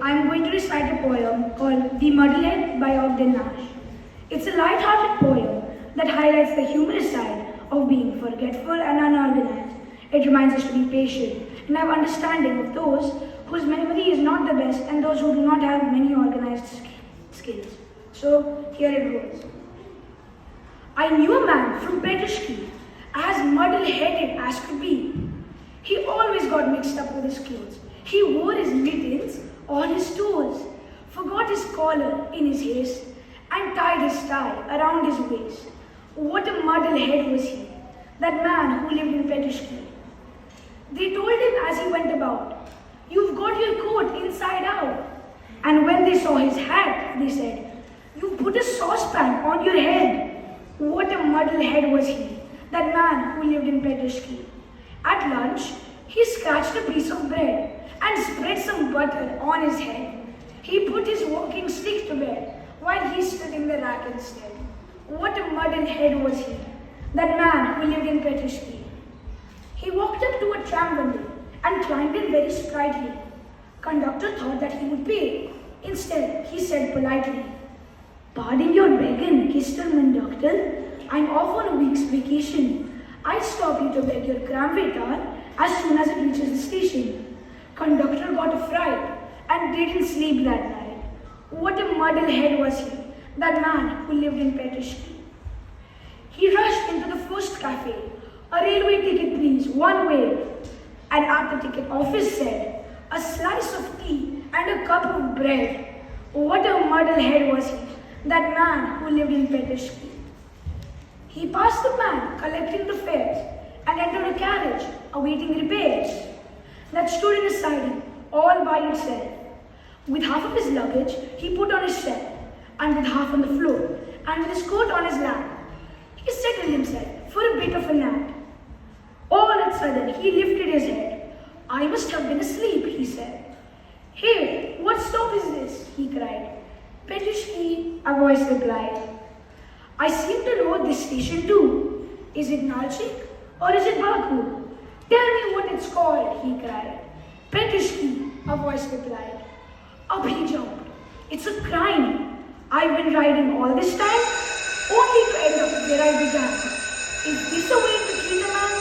I am going to recite a poem called The Muddlehead by Ogden Nash. It's a light-hearted poem that highlights the humorous side of being forgetful and unorganized. It reminds us to be patient and have understanding of those whose memory is not the best and those who do not have many organized skills. So here it goes. I knew a man from Petrishki, as muddle-headed as could be. He always got mixed up with his clothes. He wore his mittens on his toes, forgot his collar in his haste, and tied his tie around his waist. What a muddle-head was he, that man who lived in Petrishki. They told him as he went about, "You've got your coat inside out." And when they saw his hat, they said, "You've put a saucepan on your head." What a muddle-head was he, that man who lived in Petrishki. At lunch, he scratched a piece of bread and spread some butter on his head. He put his walking stick to bed while he stood in the rack instead. What a muddle-head was he, that man who lived in Petrishki. He walked up to a tram one day and climbed in very sprightly. Conductor thought that he would pay. Instead, he said politely, "Pardon your begging, Mr. Conductor. I'm off on a week's vacation. I'll stop you to beg your cramwaiter as soon as it reaches the station." Conductor got a fright and didn't sleep that night. What a muddle-head was he, that man who lived in Petrishki. He rushed into the first cafe. "A railway ticket, please, one way." And at the ticket office said, "A slice of tea and a cup of bread." What a muddle-head was he, that man who lived in Petrishki. He passed the man collecting the fares and entered a carriage awaiting repairs that stood in a siding all by itself. With half of his luggage he put on his shelf, and with half on the floor, and with his coat on his lap, he settled himself for a bit of a nap. All at a sudden he lifted his head. "I must have been asleep," he said. "Hey, what stop is this?" he cried. "Petrishki," a voice replied. "I seem to know this station too. Is it Nalchik or is it Baku? Tell me what it's called," he cried. "Petrishki," a voice replied. Up he jumped. "It's a crime. I've been riding all this time, only to end up where I began. Is this a way to treat a man?"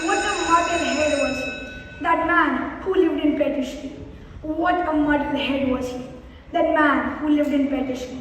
What a muddle-head was he, that man who lived in Petrishki. What a muddle-head was he, that man who lived in Petrishki.